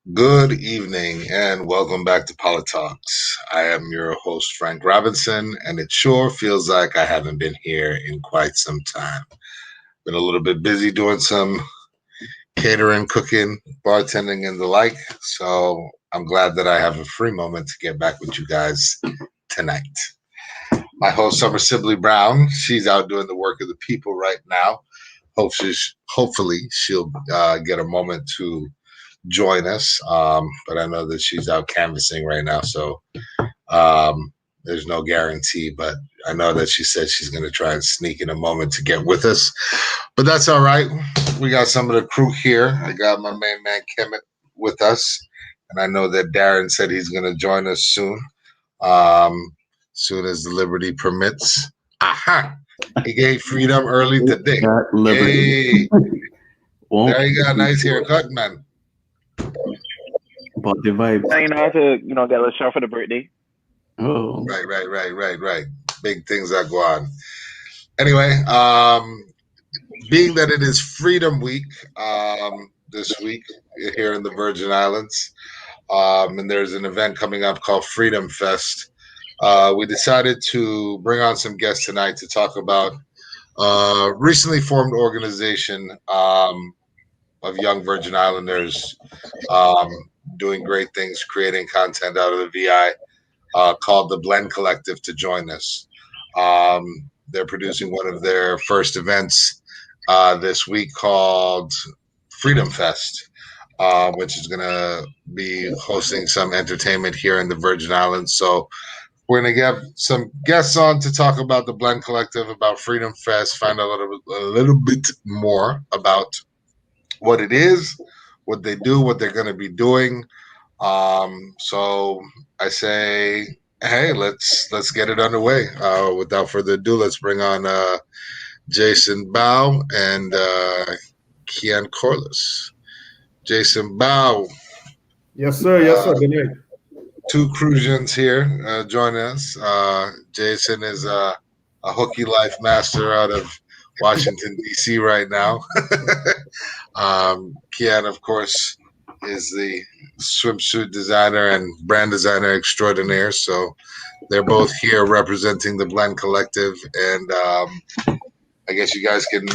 Good evening and welcome back to PoliTalks. I am your host, Frank Robinson, and it sure feels like I haven't been here in quite some time. Been a little bit busy doing some catering, cooking, bartending, and the like, so I'm glad that I have a free moment to get back with you guys tonight. My host, Summer Sibley Brown, she's out doing the work of the people right now. Hopefully she'll get a moment to join us. But I know that she's out canvassing right now, so there's no guarantee. But I know that she said she's going to try and sneak in a moment to get with us. But that's all right. We got some of the crew here. I got my main man Kemet with us, and I know that Darren said he's going to join us soon, soon as the liberty permits. Aha! He gave freedom early today. Yay! There you go. Nice haircut, man. But the vibes. I had to, get a little show for the birthday. Oh. Right. Big things that go on. Anyway, being that it is Freedom Week this week here in the Virgin Islands, and there's an event coming up called Freedom Fest, we decided to bring on some guests tonight to talk about recently formed organization of young Virgin Islanders doing great things, creating content out of the VI, called the Blen Collective to join us. They're producing one of their first events this week called Freedom Fest, which is going to be hosting some entertainment here in the Virgin Islands. So we're going to get some guests on to talk about the Blen Collective, about Freedom Fest, find out a little bit more about what it is, what they do, what they're going to be doing. So I say, hey, let's get it underway. Without further ado, let's bring on Jason Bao and Kian Corliss. Jason Bao. Yes, sir. Good night. Two Cruisians here joining us. Jason is a hooky life master out of Washington, D.C. right now. Kian, of course, is the swimsuit designer and brand designer extraordinaire. So they're both here representing the Blen Collective. And I guess you guys can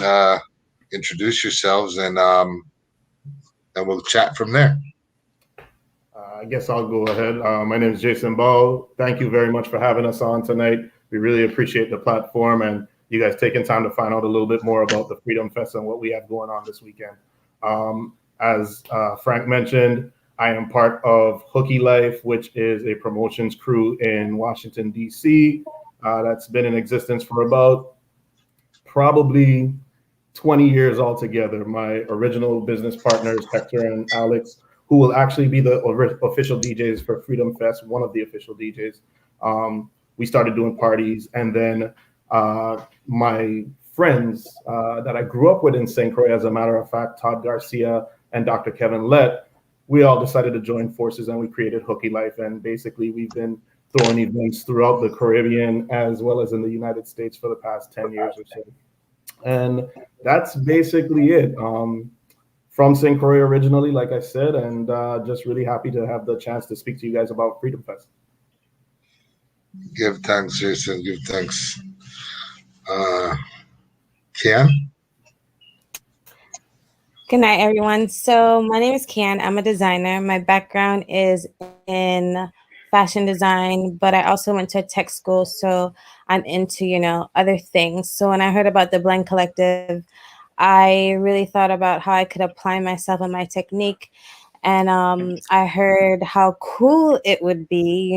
introduce yourselves and we'll chat from there. I guess I'll go ahead. My name is Jason Ball. Thank you very much for having us on tonight. We really appreciate the platform and you guys taking time to find out a little bit more about the Freedom Fest and what we have going on this weekend. As Frank mentioned, I am part of Hooky Life, which is a promotions crew in Washington, D.C. That's been in existence for about probably 20 years altogether. My original business partners, Hector and Alex, who will actually be the official DJs for Freedom Fest, one of the official DJs. We started doing parties, and then my friends that I grew up with in St. Croix, as a matter of fact, Todd Garcia and Dr. Kevin Lett, we all decided to join forces and we created Hooky Life. And basically we've been throwing events throughout the Caribbean as well as in the United States for the past 10 years or so. And that's basically it. From St. Croix originally, like I said, and just really happy to have the chance to speak to you guys about Freedom Fest. Give thanks, Jason. Give thanks. Kian? Good night, everyone. So my name is Kian. I'm a designer. My background is in fashion design, but I also went to a tech school, so I'm into, other things. So when I heard about the Blen Collective, I really thought about how I could apply myself and my technique. And I heard how cool it would be,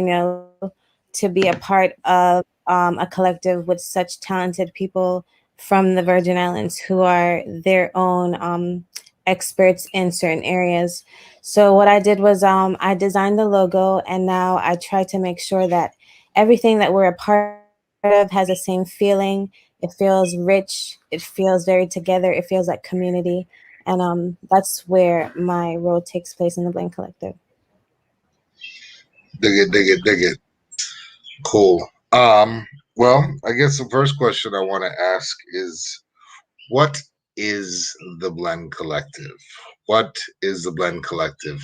to be a part of a collective with such talented people from the Virgin Islands who are their own experts in certain areas. So what I did was I designed the logo, and now I try to make sure that everything that we're a part of has the same feeling. It feels rich. It feels very together. It feels like community. And that's where my role takes place in the Blen Collective. Dig it. Cool. Well, I guess the first question I want to ask is, what is the Blen Collective? What is the Blen Collective?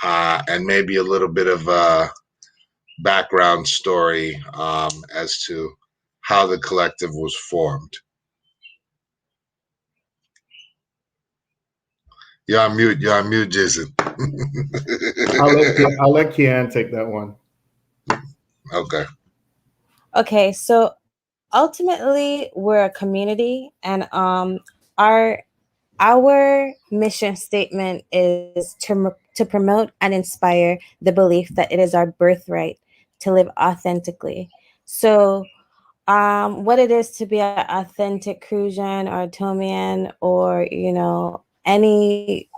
and maybe a little bit of a background story as to how the collective was formed. You're on mute. You're on mute, Jason. I'll let Kian take that one. Okay. Okay, so ultimately we're a community, and our mission statement is to promote and inspire the belief that it is our birthright to live authentically. So what it is to be an authentic Crucian or Tomian, or any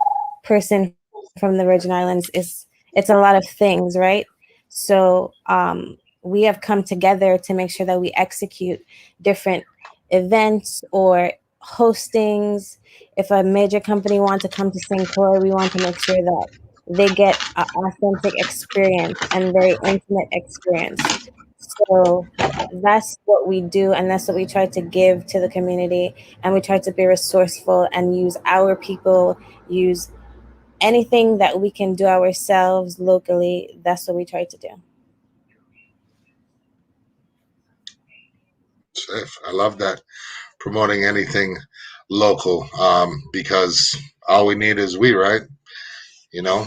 person from the Virgin Islands, it's a lot of things, right? So we have come together to make sure that we execute different events or hostings. If a major company wants to come to St. Croix, we want to make sure that they get an authentic experience and very intimate experience. So that's what we do, and that's what we try to give to the community. And we try to be resourceful and use our people, use anything that we can do ourselves locally. That's what we try to do. Safe. I love that. Promoting anything local, because all we need is we, right? You know,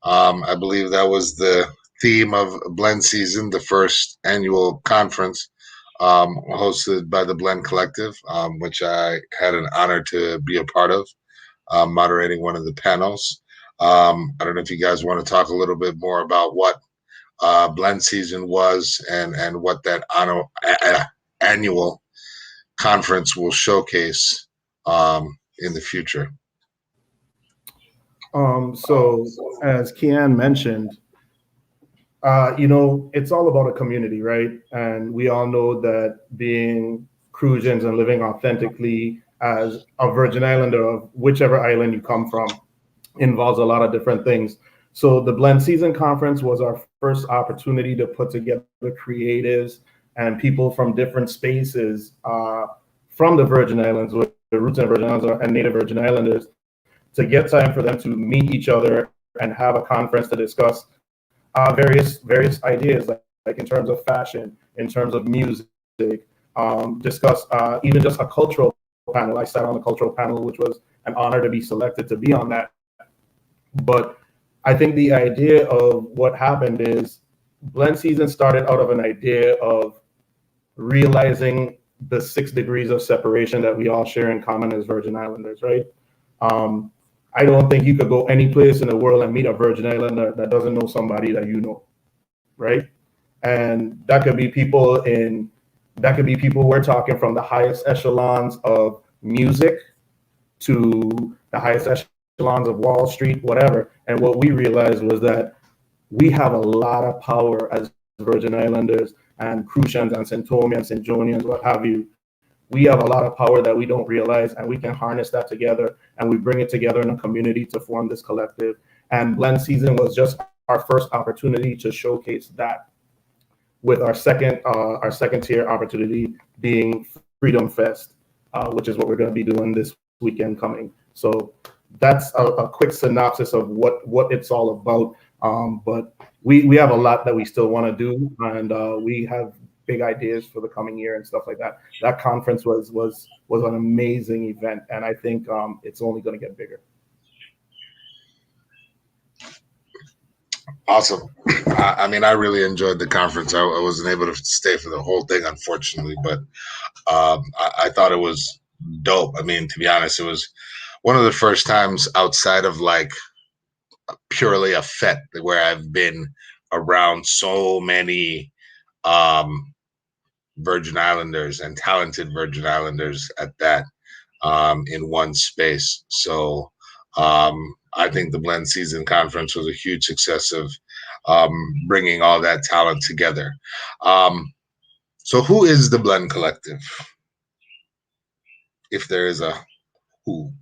I believe that was the theme of Blen Season, the first annual conference hosted by the Blen Collective, which I had an honor to be a part of, moderating one of the panels. I don't know if you guys want to talk a little bit more about what Blen Season was and what that annual conference will showcase in the future. So as Kian mentioned, it's all about a community, right? And we all know that being Crucians and living authentically as a Virgin Islander of whichever island you come from involves a lot of different things. So the Blen Season Conference was our first opportunity to put together creatives and people from different spaces from the Virgin Islands, with the roots in Virgin Islands and Native Virgin Islanders, to get time for them to meet each other and have a conference to discuss various ideas, like in terms of fashion, in terms of music, discuss even just a cultural panel. I sat on the cultural panel, which was an honor to be selected to be on that. But I think the idea of what happened is Blen Season started out of an idea of realizing the 6 degrees of separation that we all share in common as Virgin Islanders, right? I don't think you could go any place in the world and meet a Virgin Islander that doesn't know somebody that you know, right? And that could be people we're talking from the highest echelons of music to the highest echelons of Wall Street, whatever. And what we realized was that we have a lot of power as Virgin Islanders and Crucians and Centomians and Jonians, what have you. We have a lot of power that we don't realize, and we can harness that together, and we bring it together in a community to form this collective. And Blen Season was just our first opportunity to showcase that, with our second tier opportunity being Freedom Fest, which is what we're going to be doing this weekend coming. So that's a quick synopsis of what it's all about. But we have a lot that we still want to do, and we have big ideas for the coming year and stuff like that. That conference was an amazing event, and I think it's only going to get bigger. Awesome. I mean, I really enjoyed the conference. I wasn't able to stay for the whole thing, unfortunately, but I thought it was dope. I mean, to be honest, it was one of the first times outside of like purely a fete where I've been around so many Virgin Islanders and talented Virgin Islanders at that in one space. So I think the Blen Season Conference was a huge success of bringing all that talent together. So who is the Blen Collective? If there is a who.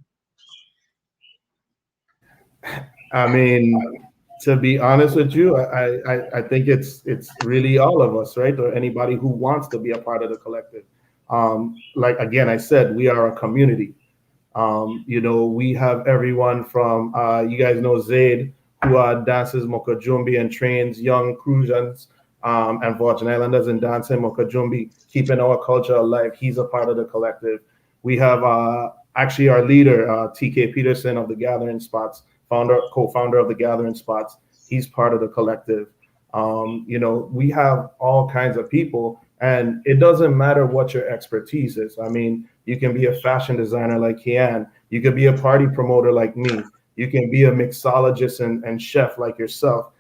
I mean, to be honest with you, I think it's really all of us, right? Or anybody who wants to be a part of the collective. Like again, I said, we are a community. We have everyone from you guys know Zaid, who dances Mokajumbi and trains young Crucians and Virgin Islanders in dancing Mokajumbi, keeping our culture alive. He's a part of the collective. We have actually our leader, TK Peterson of the Gathering Spots, co-founder of the Gathering Spots. He's part of the collective. We have all kinds of people, and it doesn't matter what your expertise is. I mean, you can be a fashion designer like Kian. You could be a party promoter like me. You can be a mixologist and chef like yourself.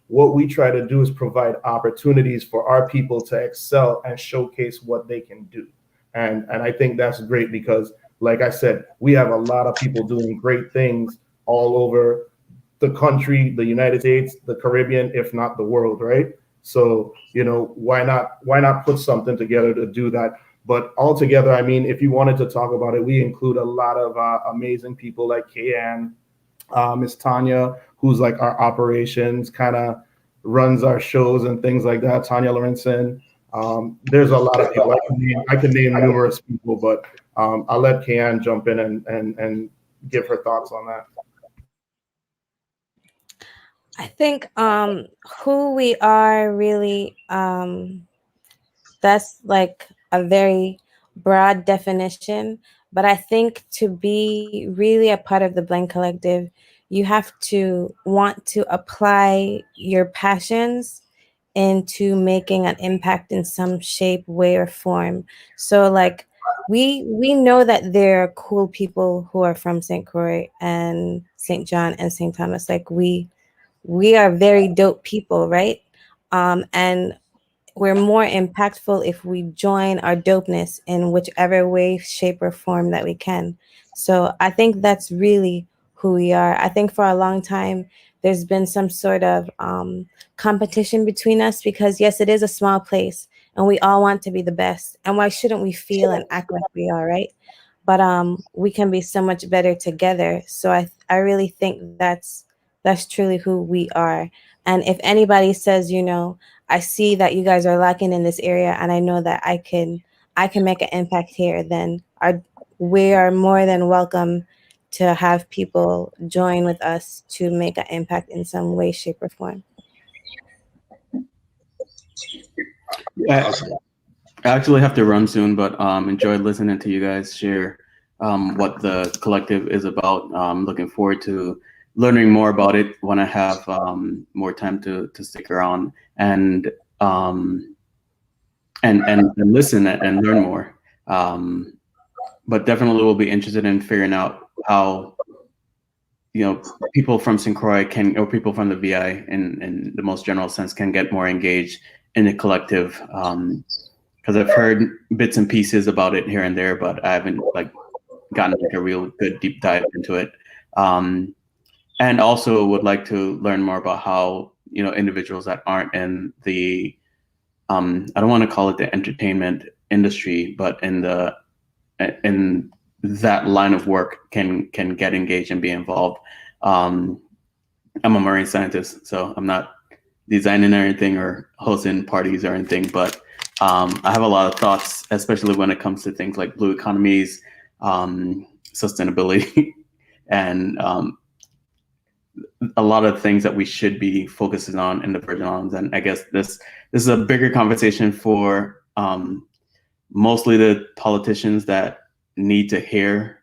What we try to do is provide opportunities for our people to excel and showcase what they can do. And I think that's great because, like I said, we have a lot of people doing great things all over the country, the United States, the Caribbean, if not the world, right? So, why not put something together to do that? But altogether, I mean, if you wanted to talk about it, we include a lot of amazing people like Kayan, Miss Tanya, who's like our operations, kind of runs our shows and things like that. Tanya Lorenzen. There's a lot of people. I can name numerous people, but I'll let Kayan jump in and give her thoughts on that. I think who we are really, that's like a very broad definition. But I think to be really a part of the Blen Collective, you have to want to apply your passions into making an impact in some shape, way, or form. So like we know that there are cool people who are from St. Croix and St. John and St. Thomas. Like we are very dope people, right? And we're more impactful if we join our dopeness in whichever way, shape, or form that we can. So I think that's really who we are. I think for a long time, there's been some sort of competition between us because, yes, it is a small place and we all want to be the best. And why shouldn't we feel and act like we are, right? But we can be so much better together. So I really think that's truly who we are. And if anybody says, I see that you guys are lacking in this area, and I know that I can make an impact here, then we are more than welcome to have people join with us to make an impact in some way, shape, or form. Awesome. I actually have to run soon, but enjoyed listening to you guys share what the collective is about. Looking forward to learning more about it when I have more time to stick around and listen and learn more. But definitely will be interested in figuring out how people from St. Croix or people from the VI in the most general sense can get more engaged in the collective. Because I've heard bits and pieces about it here and there, but I haven't gotten a real good deep dive into it. And also would like to learn more about how individuals that aren't in the I don't want to call it the entertainment industry, but in that line of work can get engaged and be involved. I'm a marine scientist, so I'm not designing anything or hosting parties or anything, but I have a lot of thoughts, especially when it comes to things like blue economies, sustainability, and a lot of things that we should be focusing on in the Virgin Islands. And I guess this is a bigger conversation for mostly the politicians that need to hear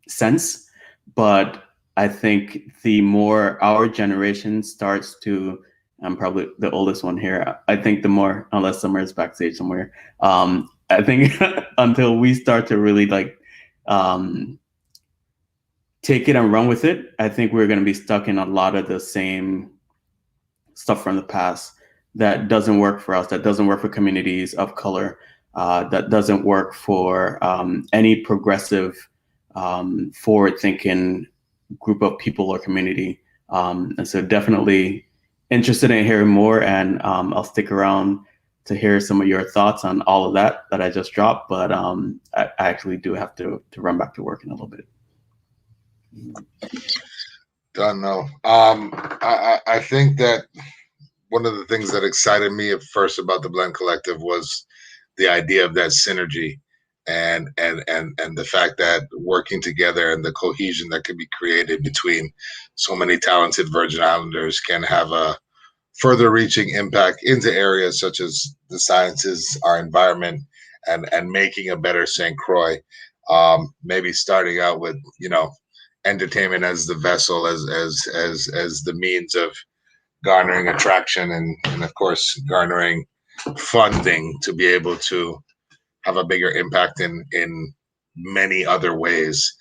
sense. But I think the more our generation starts to, I'm probably the oldest one here, I think the more, unless Summer is backstage somewhere, I think until we start to really take it and run with it, I think we're going to be stuck in a lot of the same stuff from the past that doesn't work for us, that doesn't work for communities of color, that doesn't work for any progressive, forward-thinking group of people or community. And so definitely interested in hearing more, and I'll stick around to hear some of your thoughts on all of that I just dropped. But I actually do have to run back to work in a little bit. Don't know. I think that one of the things that excited me at first about the Blen Collective was the idea of that synergy and the fact that working together and the cohesion that can be created between so many talented Virgin Islanders can have a further reaching impact into areas such as the sciences, our environment, and making a better St. Croix. Maybe starting out with entertainment as the vessel, as the means of garnering attraction and of course garnering funding to be able to have a bigger impact in many other ways.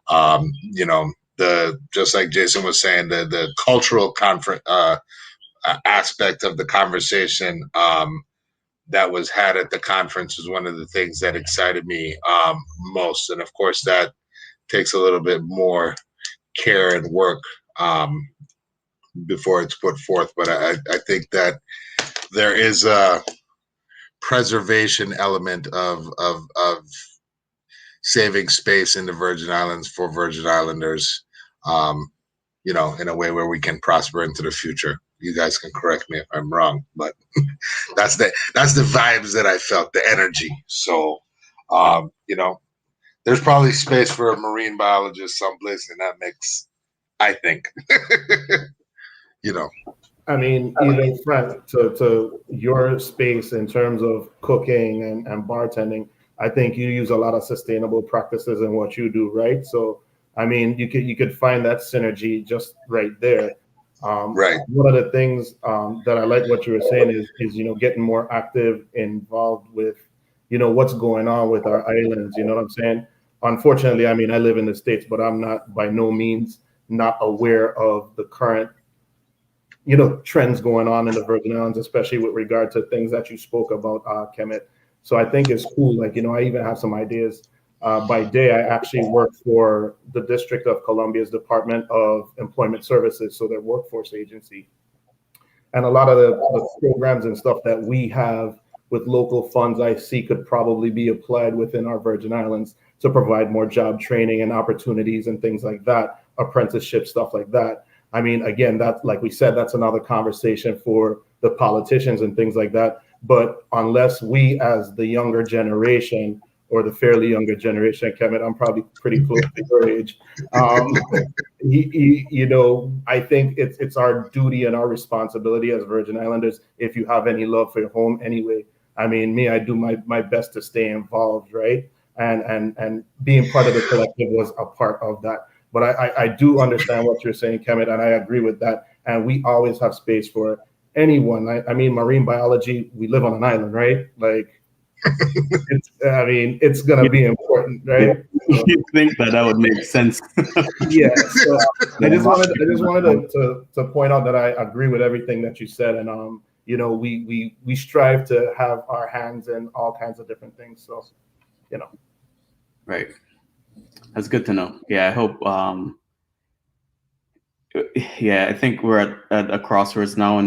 The just like Jason was saying, the cultural conference aspect of the conversation that was had at the conference was one of the things that excited me most, and of course that takes a little bit more care and work before it's put forth. But I think that there is a preservation element of saving space in the Virgin Islands for Virgin Islanders, in a way where we can prosper into the future. You guys can correct me if I'm wrong, but that's the vibes that I felt, the energy. So, there's probably space for a marine biologist someplace in that mix, I think. I mean, even Frank, to your space in terms of cooking and bartending, I think you use a lot of sustainable practices in what you do, right? So, I mean, you could find that synergy just right there. Right. One of the things that I like what you were saying is getting more active, involved with what's going on with our islands. You know what I'm saying? Unfortunately, I mean, I live in the States, but I'm not by no means not aware of the current trends going on in the Virgin Islands, especially with regard to things that you spoke about, Kemet. So I think it's cool. Like, I even have some ideas. By day, I actually work for the District of Columbia's Department of Employment Services, so their workforce agency. And a lot of the programs and stuff that we have with local funds I see could probably be applied within our Virgin Islands to provide more job training and opportunities and things like that, apprenticeship, stuff like that. I mean, again, that's like we said, that's another conversation for the politicians and things like that. But unless we, as the younger generation or the fairly younger generation, Kevin, I'm probably pretty close to your age. I think it's our duty and our responsibility as Virgin Islanders, if you have any love for your home anyway. I mean, me, I do my best to stay involved, right? And being part of the collective was a part of that. But I do understand what you're saying, Kemet, and I agree with that. And we always have space for anyone. I mean, marine biology, we live on an island, right? Like, it's going to be important, right? You think that would make sense? Yeah. So I just wanted to point out that I agree with everything that you said, and we strive to have our hands in all kinds of different things. So, Right. That's good to know. Yeah, I hope. I think we're at a crossroads now in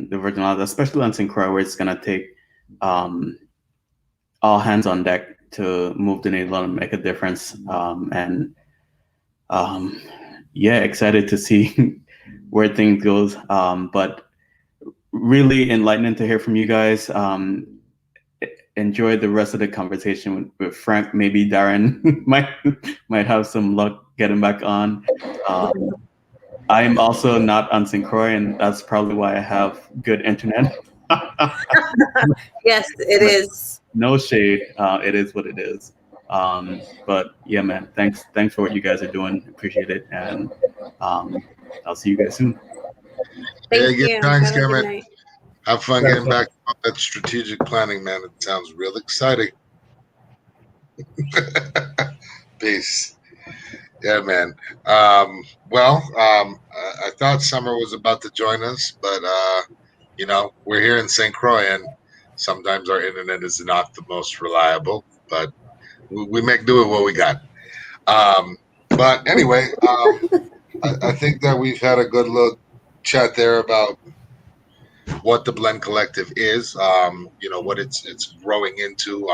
the Virgin Islands, especially on St. Croix, where it's gonna take all hands on deck to move the needle and make a difference. Excited to see where things goes. But really enlightening to hear from you guys. Enjoy the rest of the conversation with Frank. Maybe Darren might have some luck getting back on. I'm also not on St. Croix, and that's probably why I have good internet. Yes, it is. No shade. It is what it is. But yeah, man, thanks for what you guys are doing. Appreciate it, and I'll see you guys soon. Thank you. Thanks, Have a good Cameron. night. Have fun getting back on that strategic planning, man. It sounds real exciting. Peace. Yeah, man. I thought Summer was about to join us, but we're here in St. Croix, and sometimes our internet is not the most reliable, but we make do with what we got. But anyway, I think that we've had a good little chat there about what the Blen Collective is, what it's growing into.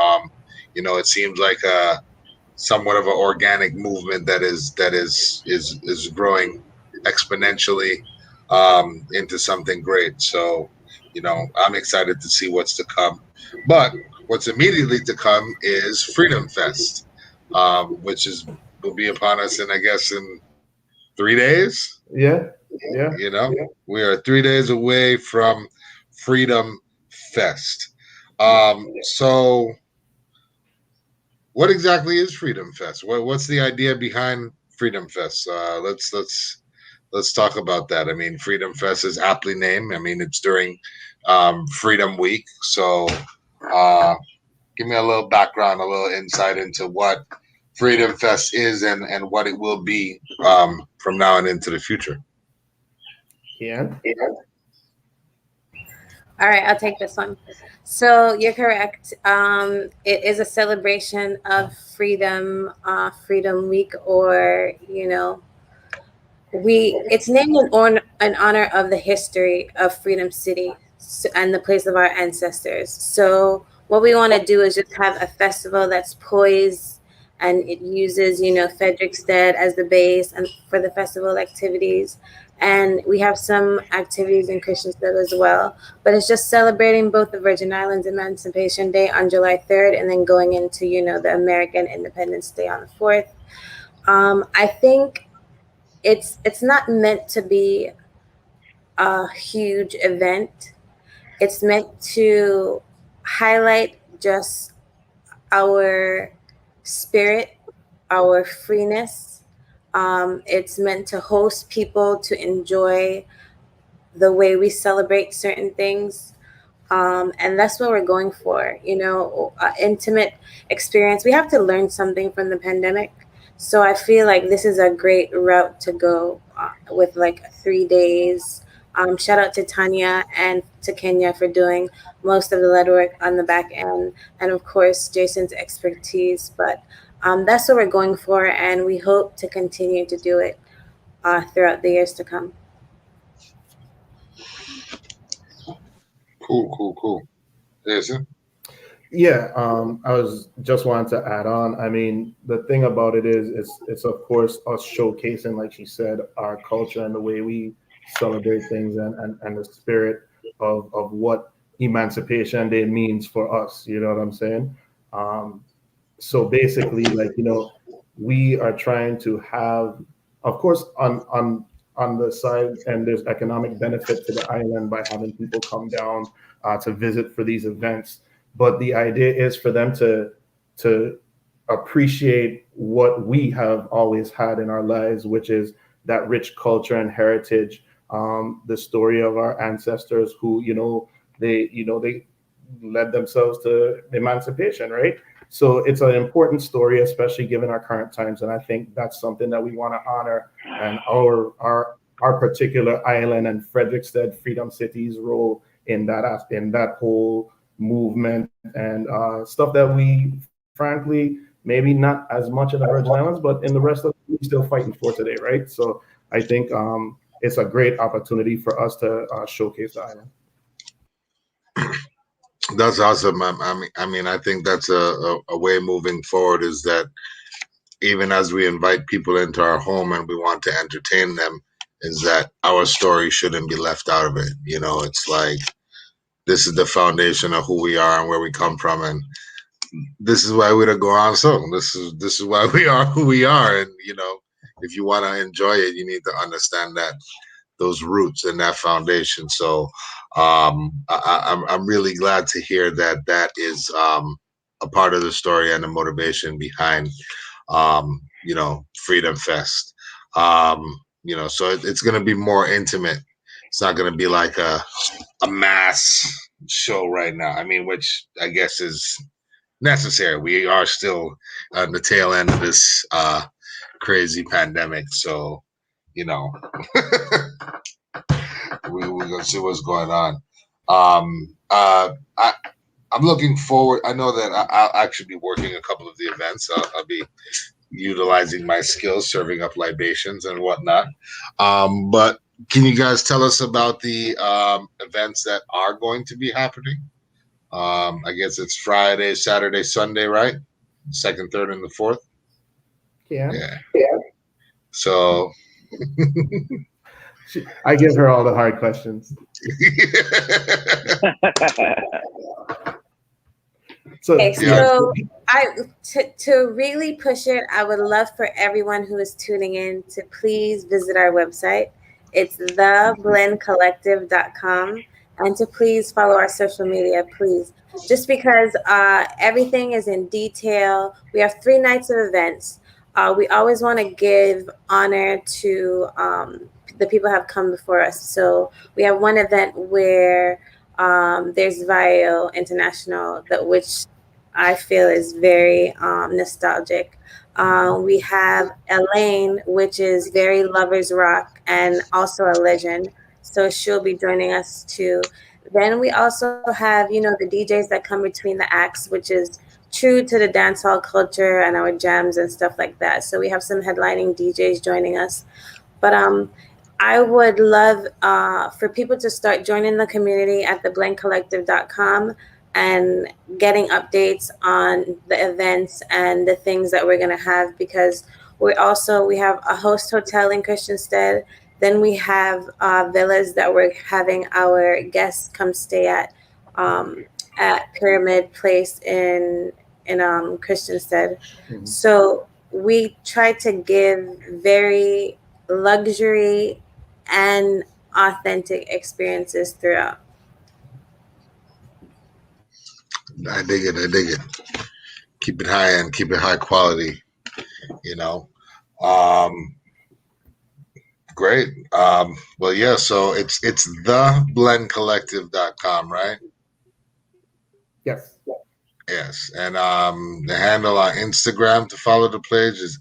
It seems like somewhat of an organic movement that is growing exponentially into something great. So, I'm excited to see what's to come. But what's immediately to come is Freedom Fest, which will be upon us in, I guess, in 3 days. Yeah. We are 3 days away from Freedom Fest. So what exactly is Freedom Fest? What's the idea behind Freedom Fest? Let's talk about that. I mean, Freedom Fest is aptly named. I mean, it's during Freedom Week. So give me a little background, a little insight into what Freedom Fest is and what it will be from now and into the future. Yeah. All right, I'll take this one. So you're correct. It is a celebration of freedom, Freedom Week, or it's named in honor of the history of Freedom City and the place of our ancestors. So what we want to do is just have a festival that's poised, and it uses Frederiksted as the base and for the festival activities. And we have some activities in Christiansted as well. But it's just celebrating both the Virgin Islands Emancipation Day on July 3rd and then going into, the American Independence Day on the 4th. I think it's not meant to be a huge event. It's meant to highlight just our spirit, our freeness. It's meant to host people to enjoy the way we celebrate certain things. And that's what we're going for, intimate experience. We have to learn something from the pandemic. So I feel like this is a great route to go with like 3 days. Shout out to Tanya and to Kenya for doing most of the lead work on the back end. And of course, Jason's expertise. But that's what we're going for. And we hope to continue to do it throughout the years to come. Cool. Jason? Yeah, I was just wanting to add on. I mean, the thing about it is, it's of course us showcasing, like she said, our culture and the way we celebrate things and the spirit of what Emancipation Day means for us. You know what I'm saying? So basically, like, we are trying to have, of course, on the side, and there's economic benefit to the island by having people come down to visit for these events. But the idea is for them to appreciate what we have always had in our lives, which is that rich culture and heritage, the story of our ancestors who, they led themselves to emancipation, right? So it's an important story, especially given our current times. And I think that's something that we want to honor, and our particular island and Frederiksted Freedom City's role in that whole movement and stuff that we, frankly, maybe not as much in the Virgin Islands, but in the rest of we're still fighting for today, right? So I think it's a great opportunity for us to showcase the island. That's awesome. I mean, I think that's a way moving forward, is that even as we invite people into our home and we want to entertain them, is that our story shouldn't be left out of it. It's like, this is the foundation of who we are and where we come from, and this is why we don't go on song. This is why we are who we are, and if you want to enjoy it, you need to understand that those roots and that foundation. So I'm really glad to hear that is a part of the story and the motivation behind Freedom Fest. So it's going to be more intimate. It's not going to be like a mass show right now. I mean, which I guess is necessary. We are still on the tail end of this crazy pandemic, so we're gonna see what's going on. I'm looking forward. I know that I'll actually be working a couple of the events. I'll be utilizing my skills, serving up libations and whatnot. But can you guys tell us about the events that are going to be happening? I guess it's Friday, Saturday, Sunday, right? 2nd, 3rd, and the 4th. Yeah. So I give her all the hard questions. So Okay, Yeah. so to really push it, I would love for everyone who is tuning in to please visit our website. It's theblencollective.com, and to please follow our social media, please. Just because everything is in detail. We have 3 nights of events. We always want to give honor to the people who have come before us. So we have one event where there's VIO International, which I feel is very nostalgic. We have Elaine, which is very lovers rock and also a legend. So she'll be joining us too. Then we also have, the DJs that come between the acts, which is true to the dancehall culture and our jams and stuff like that. So we have some headlining DJs joining us. But I would love for people to start joining the community at theblencollective.com and getting updates on the events and the things that we're going to have, because we have a host hotel in Christiansted. Then we have villas that we're having our guests come stay at Pyramid Place in Christiansted. So we try to give very luxury and authentic experiences throughout. I dig it. I dig it. Keep it high end. Keep it high quality. You know. Great. Well, yeah. So it's theblencollective.com, right? Yes. Yes. And the handle on Instagram to follow the page is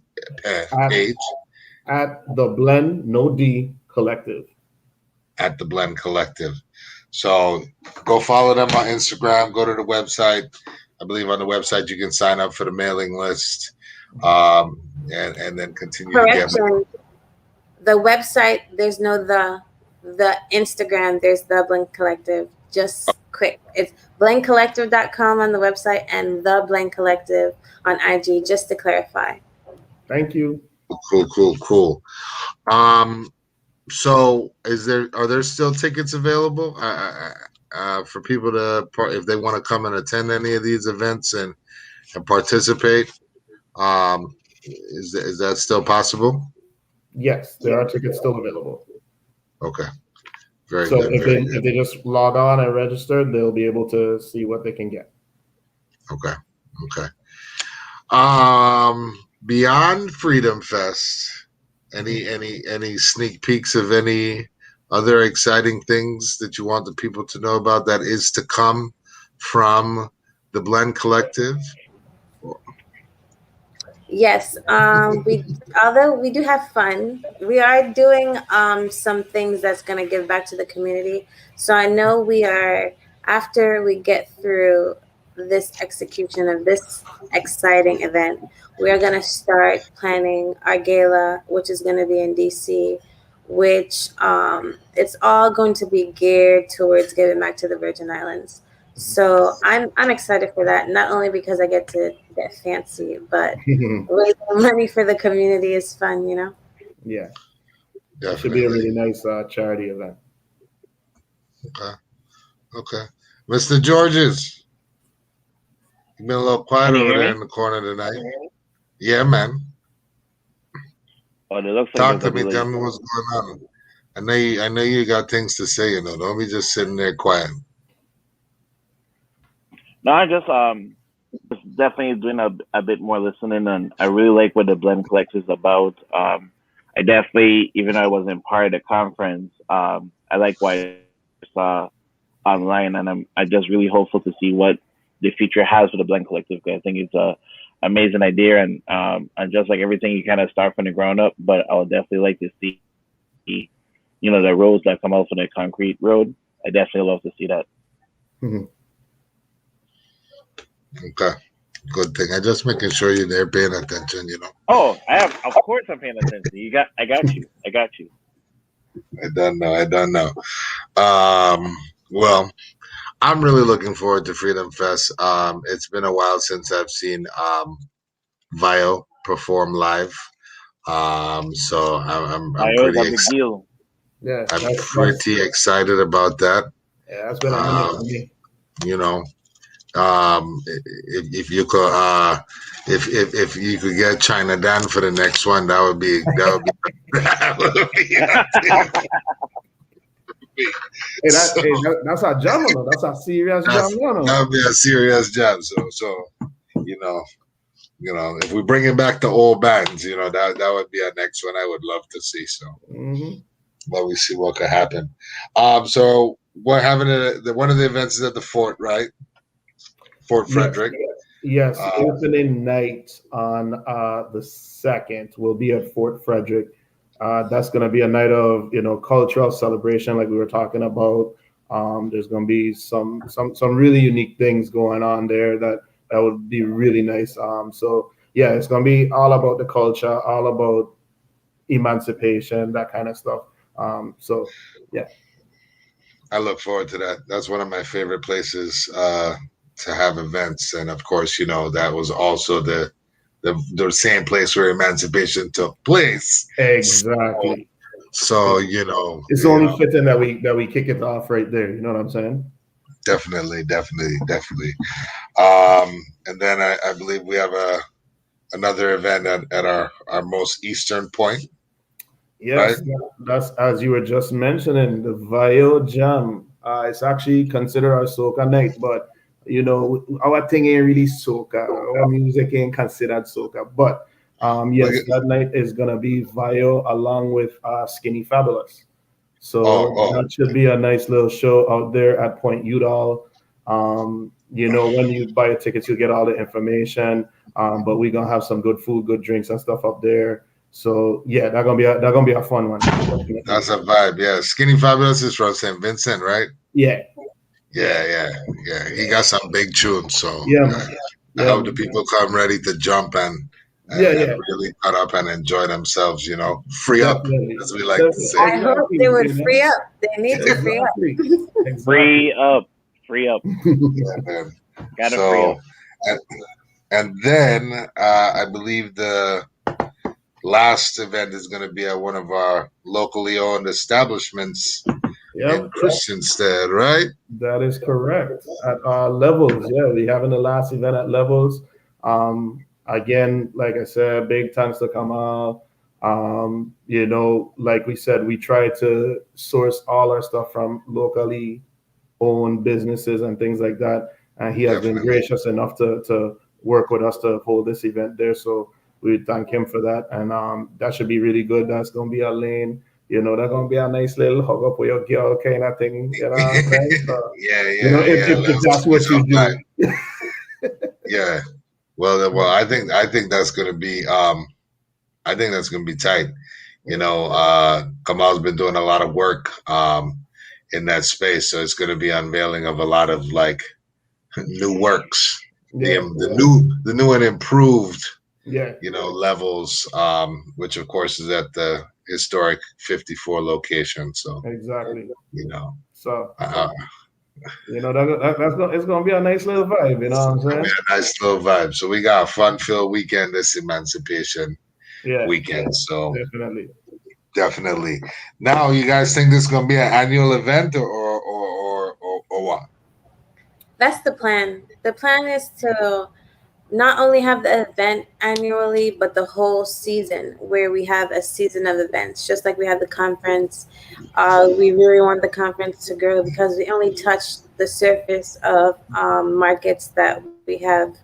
page At the Blen No D Collective. at the Blen Collective. So go follow them on Instagram. Go to the website. I believe on the website you can sign up for the mailing list, and then continue to get. Correction. The website, there's no the Instagram, there's the Blen Collective. Just quick. It's blencollective.com on the website and the Blen Collective on IG, just to clarify. Thank you. Cool. So are there still tickets available for people to, if they want to come and attend any of these events and participate? Is that still possible? Yes, there are tickets still available. Okay. Very So good. if they just log on and register, they'll be able to see what they can get. Okay. Beyond Freedom Fest, any sneak peeks of any other exciting things that you want the people to know about that is to come from the Blen Collective? Yes, although we do have fun, we are doing some things that's going to give back to the community. So I know we are, after we get through this execution of this exciting event, we are going to start planning our gala, which is going to be in DC, which it's all going to be geared towards giving back to the Virgin Islands. So I'm excited for that, not only because I get to get fancy, but raising money for the community is fun, Yeah. Definitely. It should be a really nice charity event. Okay. Mr. Georges, you've been a little quiet over there me? in the corner tonight. Yeah, man. Oh, it looks like Talk there's to a me. delay. Tell me what's going on. I know you got things to say. Don't be just sitting there quiet. No, I just definitely doing a bit more listening, and I really like what the Blen Collective is about. I definitely, even though I wasn't part of the conference, I like what I saw online, and I'm just really hopeful to see what the future has for the Blen Collective. Because I think it's a amazing idea, and just like everything, you kind of start from the ground up. But I would definitely like to see, the roads that come out from the concrete road. I definitely love to see that. Okay. Good thing. I just making sure you're there paying attention, Oh, of course I'm paying attention. I got you. I don't know. Well, I'm really looking forward to Freedom Fest. It's been a while since I've seen Vio perform live. So I'm It's pretty a big deal. Yeah, pretty excited about that. Yeah, that's been a minute for me. If you could if you could get China Dan for the next one, that would be that would be Hey, so, that's a jam, no? That's a serious jam, no? that would be a serious job. So you know. If we bring it back to old bands, that would be our next one. I would love to see. So, but we see what could happen. So we're having one of the events is at the fort, right? Fort Frederick. Yes, opening night on the 2nd will be at Fort Frederick. That's going to be a night of cultural celebration, like we were talking about. There's going to be some really unique things going on there that would be really nice. So yeah, it's going to be all about the culture, all about emancipation, that kind of stuff. So yeah, I look forward to that. That's one of my favorite places to have events, and of course, that was also the same place where Emancipation took place. Exactly. So it's only fitting that we kick it off right there. You know what I'm saying? Definitely. And then I believe we have another event at our most eastern point. Yes, right? That's as you were just mentioning, the Vio Jam. It's actually considered our soca night, but our thing ain't really soca. Our music ain't considered soca. But yes, that night is gonna be Vio along with Skinny Fabulous. So that should be a nice little show out there at Point Udall. When you buy your tickets, you'll get all the information. But we're gonna have some good food, good drinks, and stuff up there. So yeah, that's gonna be a fun one. That's a vibe. Yeah, Skinny Fabulous is from St. Vincent, right? Yeah. He got some big tunes. So yeah, I hope the people come ready to jump and really cut up and enjoy themselves. Free Definitely. up, as we like to say. I hope they would free up. They need to free up. Exactly. Free up. Yeah, Gotta free up. And then I believe the last event is going to be at one of our locally owned establishments in Christiansted, right? That is correct. At Levels, we having the last event at Levels. Again, like I said, big thanks to Kamal. Like we said, we try to source all our stuff from locally owned businesses and things like that. And he has been gracious enough to work with us to hold this event there. So we thank him for that. And that should be really good. That's going to be a lane. That's going to be a nice little hug up with your girl kind of thing. You know what I'm saying? So, if that's what you do. Yeah. Well, I think that's going to be tight. Kamal's been doing a lot of work in that space, so it's going to be unveiling of a lot of like new works, the new and improved, levels, which of course is at the historic 54 location. So exactly, so. It's gonna be a nice little vibe, you know what I'm saying? A nice little vibe. So we got a fun-filled weekend this Emancipation weekend. So definitely. Now, you guys think this is gonna be an annual event or what? That's the plan. The plan is to not only have the event annually, but the whole season, where we have a season of events, just like we have the conference. We really want the conference to grow because we only touched the surface of markets that we have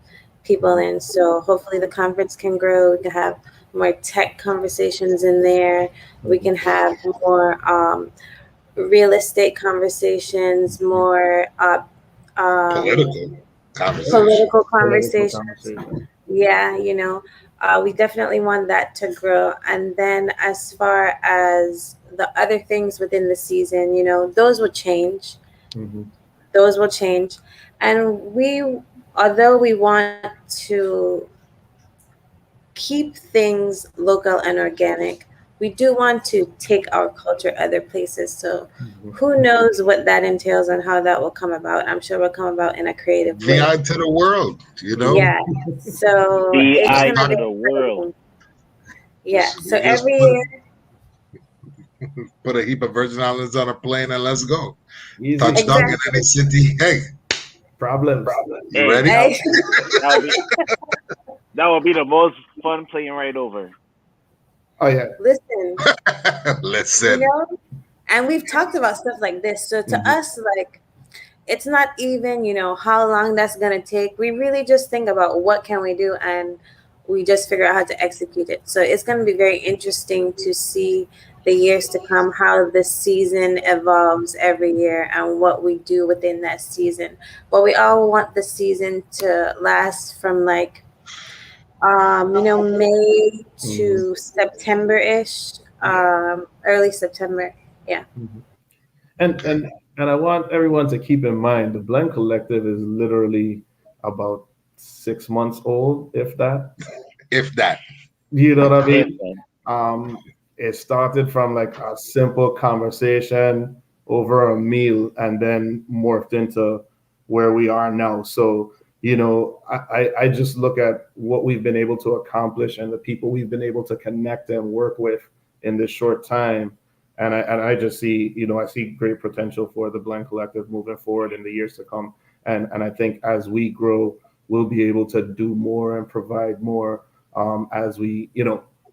people in. So hopefully the conference can grow. We can have more tech conversations in there. We can have more real estate conversations, more political conversations. Yeah, we definitely want that to grow. And then as far as the other things within the season, those will change. Mm-hmm. Those will change. And although we want to keep things local and organic, we do want to take our culture other places. So who knows what that entails and how that will come about. I'm sure it will come about in a creative way. VI to the world, Yeah. So VI to the world. Yeah. So every year, put a heap of Virgin Islands on a plane and let's go. Easy. Touchdown in any city. Hey, Problems. You Hey, ready? Hey. that would be the most fun playing right over. Oh yeah. Listen, Listen. and we've talked about stuff like this. So to Mhm. us, like, it's not even, how long that's going to take. We really just think about what can we do, and we just figure out how to execute it. So it's going to be very interesting to see the years to come, how this season evolves every year and what we do within that season. But we all want the season to last from like, May to September-ish, early September. Yeah. Mhm. And I want everyone to keep in mind the Blen Collective is literally about 6 months old, if that. If that. You know what I Yes, mean? man. It started from like a simple conversation over a meal and then morphed into where we are now. So, I just look at what we've been able to accomplish and the people we've been able to connect and work with in this short time. And I just see, I see great potential for the Blen Collective moving forward in the years to come. And I think as we grow, we'll be able to do more and provide more as we,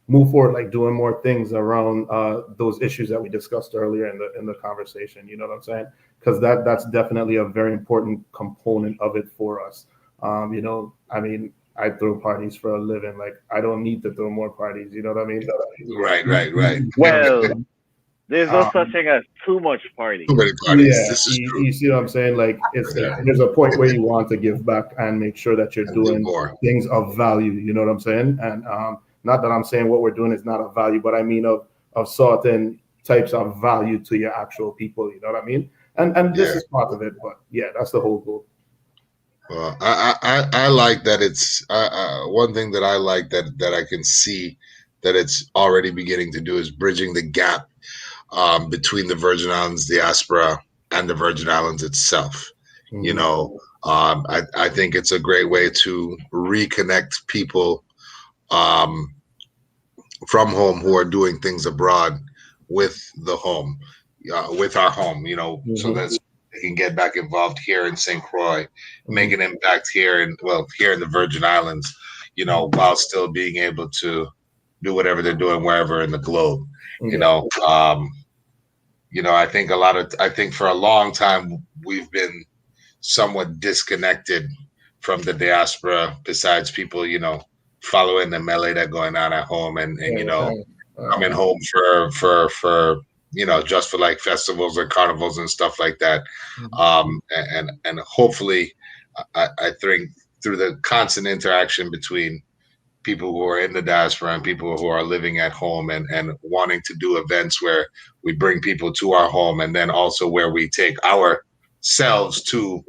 move forward, like doing more things around those issues that we discussed earlier in the conversation. You know what I'm saying? Because that's definitely a very important component of it for us. I mean, I throw parties for a living. Like I don't need to throw more parties. You know what I mean? Right. Well, there's no such Um, thing as too much party. Too many parties. yeah, This is true. you see what I'm saying? Like Yeah. there's a point where you want to give back and make sure that you're And do doing more. things of value. You know what I'm saying? And not that I'm saying what we're doing is not of value, but I mean of certain types of value to your actual people. You know what I mean? And this Yeah. is part of it, but yeah, that's the whole goal. Well, I like that it's one thing that I like that I can see that it's already beginning to do is bridging the gap between the Virgin Islands diaspora and the Virgin Islands itself. You Mhm. know, I think it's a great way to reconnect people um, from home who are doing things abroad with the home, with our home, so Mhm. that they can get back involved here in St. Croix, make Mhm. an impact here in the Virgin Islands, while still being able to do whatever they're doing wherever in the globe. You Yeah. know, I think for a long time we've been somewhat disconnected from the diaspora, besides people, following the melee that going on at home and coming home for just for like festivals or carnivals and stuff like that. And hopefully I think through the constant interaction between people who are in the diaspora and people who are living at home and wanting to do events where we bring people to our home, and then also where we take ourselves to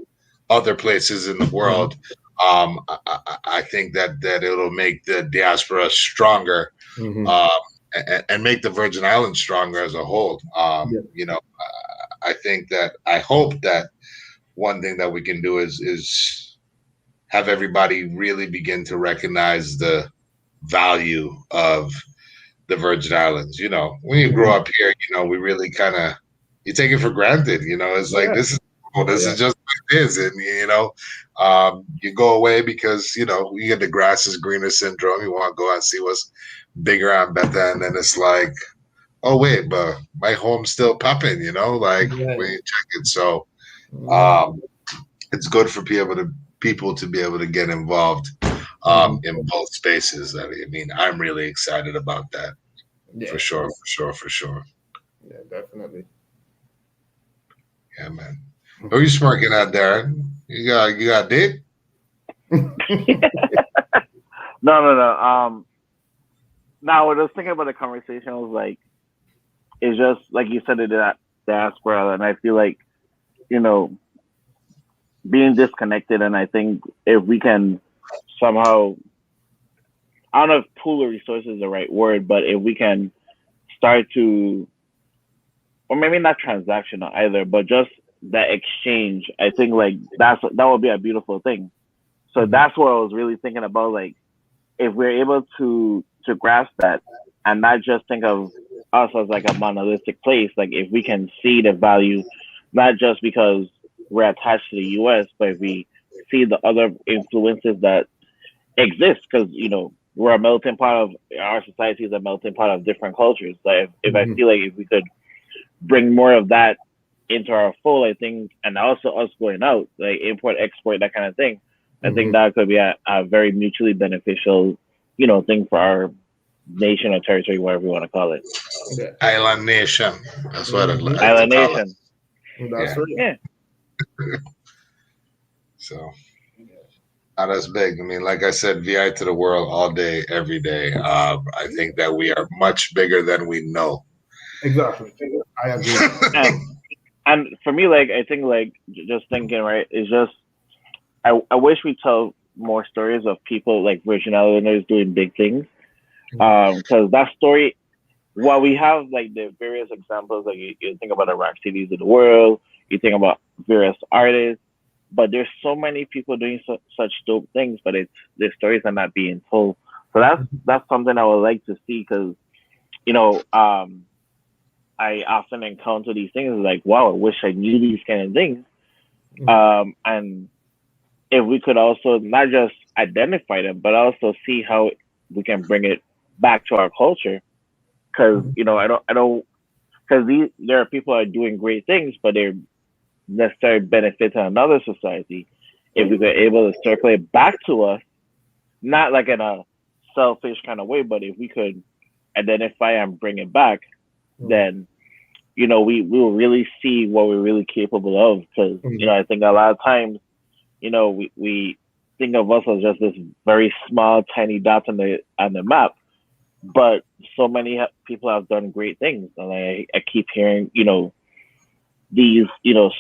other places in the world. I think that it'll make the diaspora stronger, Mhm. um, and make the Virgin Islands stronger as a whole. Yeah. I hope that one thing that we can do is have everybody really begin to recognize the value of the Virgin Islands. When you grow Mhm. up here, we really kind of you take it for granted. It's Oh like yeah. this is just what it is, and you go away because you get the grass is greener syndrome. You want to go out and see what's bigger and better, and then it's like, oh wait, but my home's still popping. Like when Right. you check it. So Mhm. it's good for people to be able to get involved Mhm. in both spaces. I mean, I'm really excited about that. For Yeah. sure. Yeah, definitely. Yeah, man. Who are you smirking at, Darren? You got a date? No. Now, when I was thinking about the conversation, I was like, it's just like you said, the diaspora, and I feel like you know being disconnected, and I think if we can somehow, I don't know if pool of resources is the right word, but if we can start to, or maybe not transactional either, but just that exchange, I think like that would be a beautiful thing. So that's what I was really thinking about, like if we're able to grasp that and not just think of us as like a monolithic place, like if we can see the value, not just because we're attached to the U.S., but if we see the other influences that exist, because we're a melting pot of our society is a melting pot of different cultures. So if I feel like if we could bring more of that into our fold, I think, and also us going out, like import, export, that kind of thing, I think that could be a very mutually beneficial, thing for our nation or territory, whatever you want to call it. Yeah. Island nation. That's what I'd like Island to call nation. it. That's right. Yeah. So that's big. I mean, like I said, VI to the world all day, every day. I think that we are much bigger than we know. Exactly. I agree. And for me, like, I think, like, just thinking, right, it's just, I wish we tell more stories of people like Virgin Islanders doing big things. Because that story, while we have like the various examples, like you think about the rock cities of the world, you think about various artists, but there's so many people doing such dope things, but their stories are not being told. So that's something I would like to see, because I often encounter these things like, wow, I wish I knew these kind of things. And if we could also not just identify them, but also see how we can bring it back to our culture. Because I don't, because there are people that are doing great things, but they're necessarily benefit to another society. If we were able to circulate back to us, not like in a selfish kind of way, but if we could identify and bring it back, then we will really see what we're really capable of. Because I think a lot of times, we think of us as just this very small, tiny dot on the map, but so many people have done great things, and I keep hearing these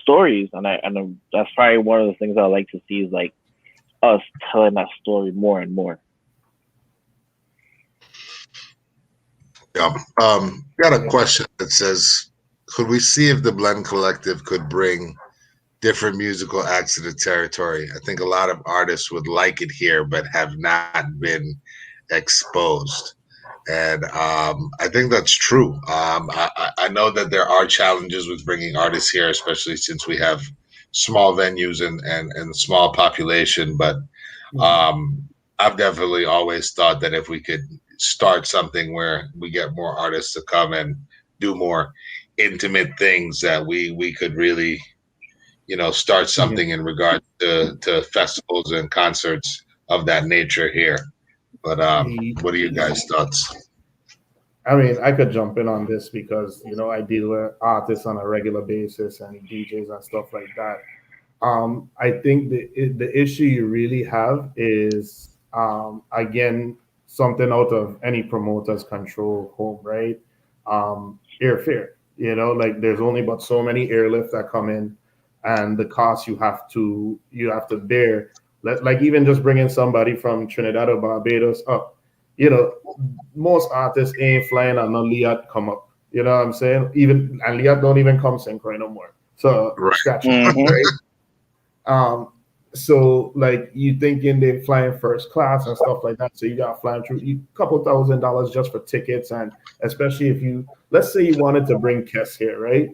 stories, and that's probably one of the things I like to see is like us telling that story more and more. Yeah. Got a question that says, could we see if the Blen Collective could bring different musical acts to the territory? I think a lot of artists would like it here, but have not been exposed. And I think that's true. I know that there are challenges with bringing artists here, especially since we have small venues and small population. But I've definitely always thought that if we could start something where we get more artists to come and do more intimate things, that we could really, start something in regard to festivals and concerts of that nature here. But what are you guys' thoughts? I mean, I could jump in on this because I deal with artists on a regular basis and DJs and stuff like that. I think the issue you really have is again, something out of any promoter's control home, right? Airfare. Like there's only but so many airlifts that come in, and the cost you have to bear. Like even just bringing somebody from Trinidad or Barbados up, most artists ain't flying on no Liat come up. You know what I'm saying? Even and Liat don't even come Synchro no more. So scratch it, right? So like you thinking they're flying first class and stuff like that. So you got flying through a couple $1,000 just for tickets, and especially if let's say you wanted to bring Kess here, right?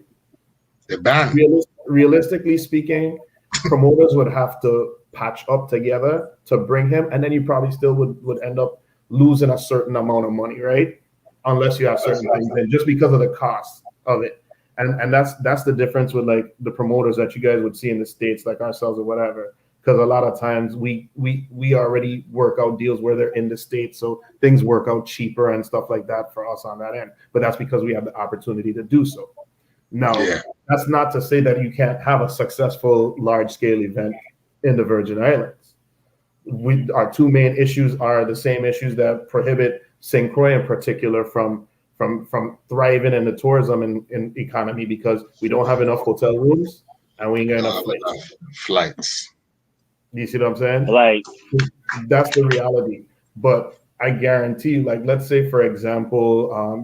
Realistically speaking, promoters would have to patch up together to bring him, and then you probably still would end up losing a certain amount of money, right? Unless you have certain things in, just because of the cost of it. And that's the difference with like the promoters that you guys would see in the States, like ourselves or whatever. Because a lot of times we already work out deals where they're in the States, so things work out cheaper and stuff like that for us on that end. But that's because we have the opportunity to do so. Now, that's not to say that you can't have a successful large-scale event in the Virgin Islands. Our two main issues are the same issues that prohibit St. Croix in particular from thriving in the tourism and economy, because we don't have enough hotel rooms and we ain't got enough flights. You see what I'm saying? Like, that's the reality. But I guarantee you, like, let's say for example,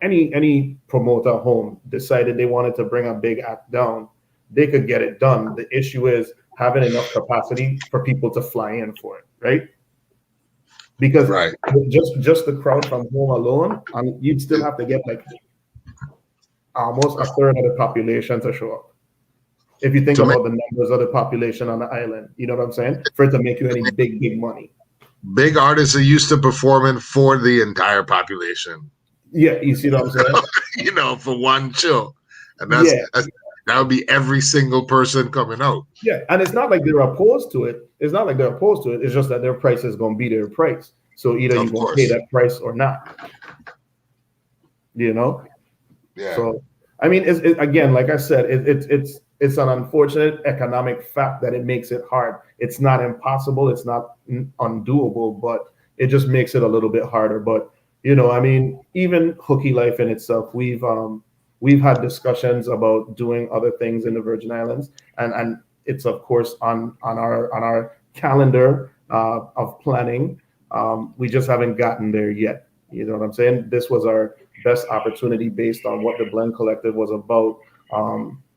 any promoter home decided they wanted to bring a big act down, they could get it done. The issue is having enough capacity for people to fly in for it, right? Because just the crowd from home alone, you'd still have to get like almost a third of the population to show up. If you think To about the numbers of the population on the island, you know what I'm saying? For it to make you any big money. big artists are used to performing for the entire population. Yeah, you see what I'm saying? You know, for one chill, and Yeah. that would be every single person coming out. Yeah, and it's not like they're opposed to it. It's not like they're opposed to it. It's just that their price is going to be their price. So either Of you're going to course. pay that price or not. You know. Yeah. So I mean, again, like I said, it's an unfortunate economic fact that it makes it hard. It's not impossible. It's not undoable, but it just makes it a little bit harder. But you know, I mean, even Hooky Life in itself, we've had discussions about doing other things in the Virgin Islands, and it's of course on our calendar of planning. We just haven't gotten there yet. You know what I'm saying? This was our best opportunity based on what the Blen Collective was about.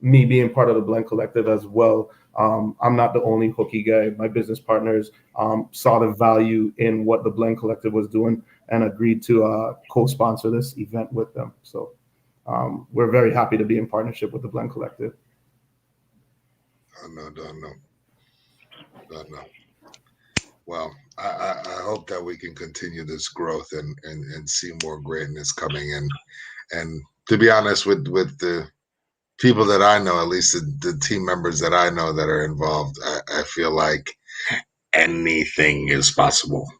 Me being part of the Blen Collective as well. I'm not the only hooky guy. My business partners saw the value in what the Blen Collective was doing and agreed to co-sponsor this event with them. So we're very happy to be in partnership with the Blen Collective. Don't know. Well, I hope that we can continue this growth and see more greatness coming in. And to be honest, with the people that I know, at least the team members that I know that are involved, I feel like anything is possible.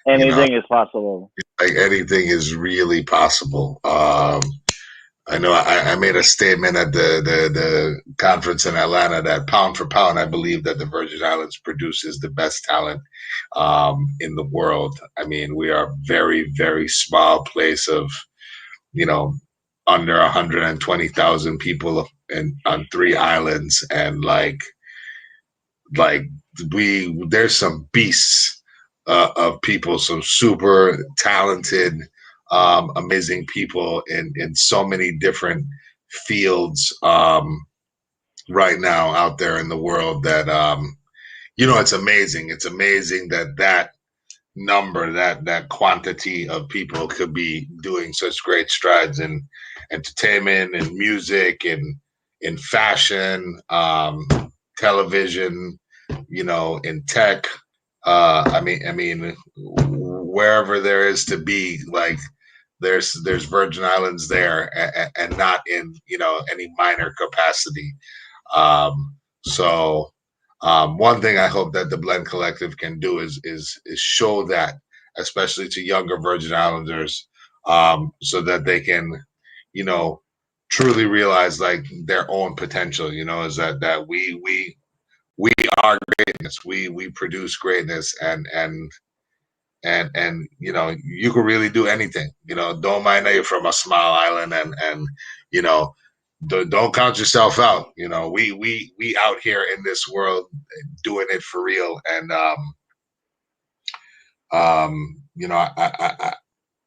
Anything is possible. Like anything is really possible. I know I made a statement at the conference in Atlanta that pound for pound, I believe that the Virgin Islands produces the best talent in the world. I mean, we are a very, very small place of, under 120,000 people on 3 islands. And like there's some beasts of people, some super talented, amazing people in so many different fields right now out there in the world that it's amazing. It's amazing that number, that quantity of people could be doing such great strides in entertainment and music and in fashion, television, in tech. I mean, wherever there is to be, like there's Virgin Islands there, and not in any minor capacity. So one thing I hope that the Blen Collective can do is show that, especially to younger Virgin Islanders, so that they can, truly realize like their own potential. Is that we are greatness. We produce greatness, and you can really do anything. Don't mind that you're from a small island, and don't count yourself out. We out here in this world doing it for real, and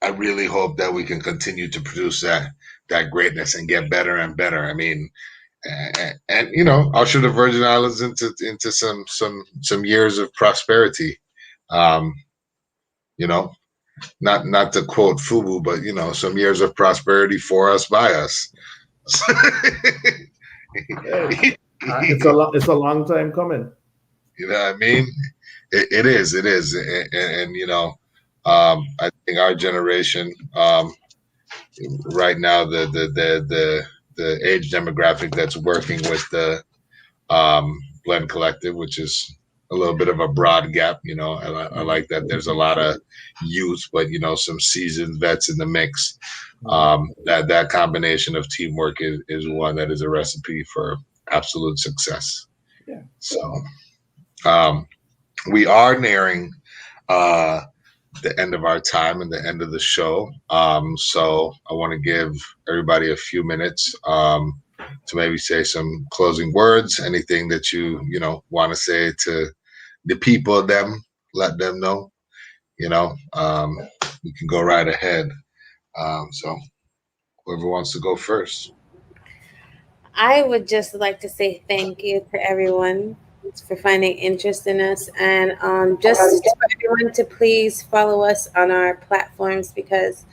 I really hope that we can continue to produce that greatness and get better and better. I mean, and usher the Virgin Islands into some years of prosperity. Not to quote Fubu, but some years of prosperity for us, by us. It's a long time coming. You know what I mean? It is, and I think our generation, right now, the age demographic that's working with the Blen Collective, which is a little bit of a broad gap. I like that there's a lot of youth, but some seasoned vets in the mix. That combination of teamwork is one that is a recipe for absolute success. Yeah. So we are nearing the end of our time and the end of the show. So I want to give everybody a few minutes to maybe say some closing words, anything that you want to say to the people, let them know. You can go right ahead. So whoever wants to go first. I would just like to say thank you to everyone for finding interest in us, and just for everyone to please follow us on our platforms, because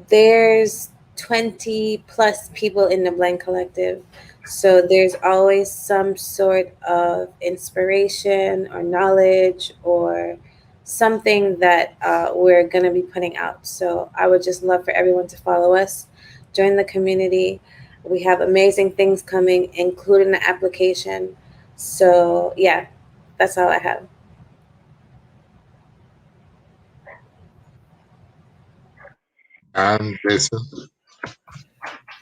there's 20 plus people in the Blen Collective. So there's always some sort of inspiration or knowledge or something that we're going to be putting out. So I would just love for everyone to follow us, join the community. We have amazing things coming, including the application. So yeah, that's all I have. And Jason.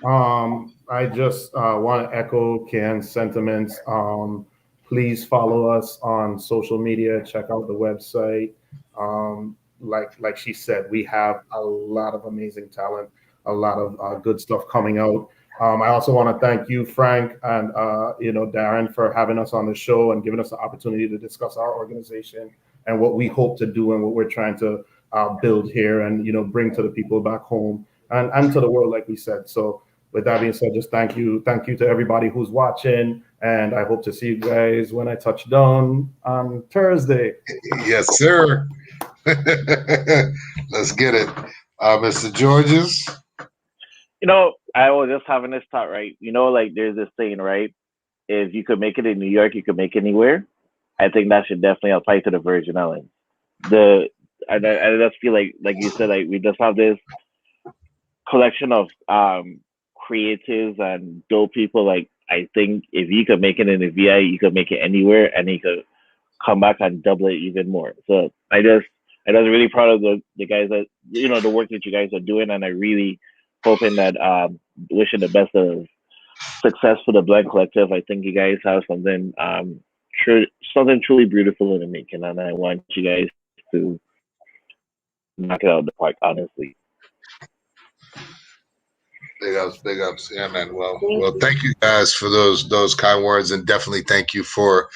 I just want to echo Ken's sentiments. Please follow us on social media. Check out the website. Like she said, we have a lot of amazing talent, a lot of good stuff coming out. I also want to thank you, Frank, and Darren, for having us on the show and giving us the opportunity to discuss our organization and what we hope to do and what we're trying to build here and bring to the people back home and to the world, like we said. So with that being said, just thank you to everybody who's watching, and I hope to see you guys when I touch down on Thursday. Yes, sir. Let's get it. Mr. Georges. I was just having this thought, right? Like there's this saying, right? If you could make it in New York, you could make it anywhere. I think that should definitely apply to the Virgin Islands. I just feel like you said, like we just have this collection of creatives and dope people. Like I think if you could make it in the VI, you could make it anywhere, and you could come back and double it even more. So I just really proud of the guys that the work that you guys are doing, and I really hoping that wishing the best of success for the Blen Collective. I think you guys have something something truly beautiful in the making, and I want you guys to knock it out of the park, honestly. Big ups. Yeah, man. Well, thank you guys for those kind words, and definitely thank you for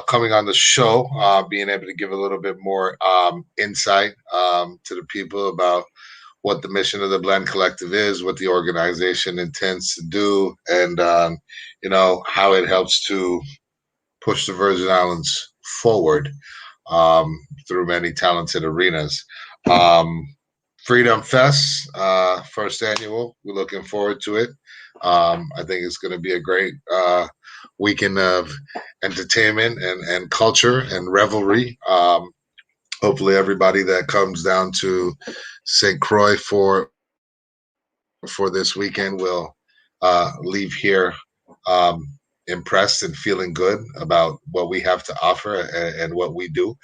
coming on the show, being able to give a little bit more insight to the people about what the mission of the Blen Collective is, what the organization intends to do, and how it helps to push the Virgin Islands forward through many talented arenas. Freedom Fest, first annual. We're looking forward to it. I think it's going to be a great weekend of entertainment and culture and revelry. Hopefully, everybody that comes down to St. Croix for this weekend will leave here impressed and feeling good about what we have to offer and what we do.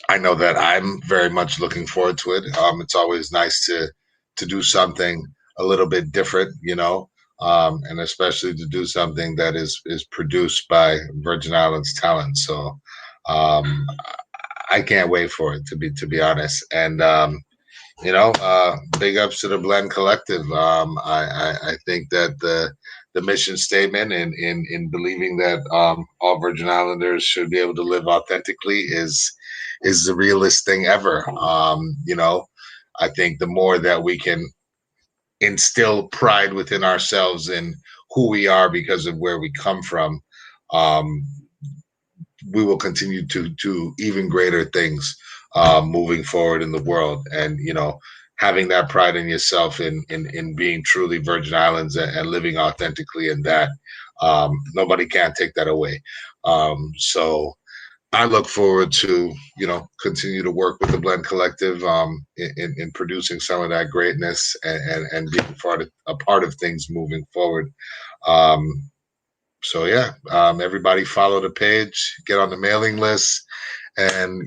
I know that I'm very much looking forward to it. It's always nice to do something a little bit different, and especially to do something that is produced by Virgin Islands talent. So I can't wait for it, to be honest. And big ups to the Blen Collective. I think that the mission statement in believing that all Virgin Islanders should be able to live authentically is the realest thing ever. I think the more that we can instill pride within ourselves in who we are because of where we come from, we will continue to do even greater things moving forward in the world. And having that pride in yourself in being truly Virgin Islands and living authentically in that, nobody can take that away. So I look forward to continue to work with the Blen Collective in producing some of that greatness and being a part of things moving forward. So yeah, everybody follow the page, get on the mailing list, and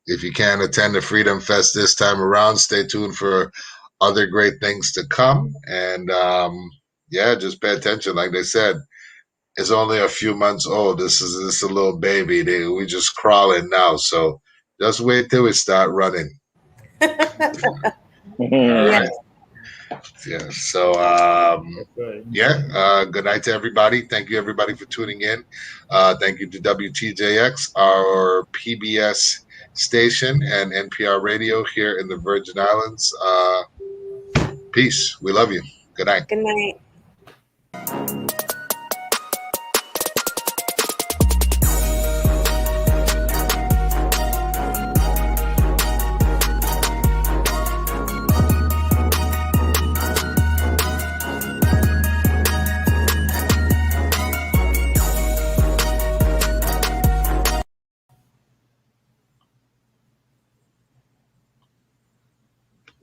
if you can attend the Freedom Fest this time around, stay tuned for other great things to come. And just pay attention. Like they said, it's only a few months old. This is a little baby. We just crawling now. So just wait till we start running. All right. Yeah. So good night to everybody. Thank you everybody for tuning in. Thank you to WTJX, our PBS station, and NPR radio here in the Virgin Islands. Peace. We love you. Good night. Good night.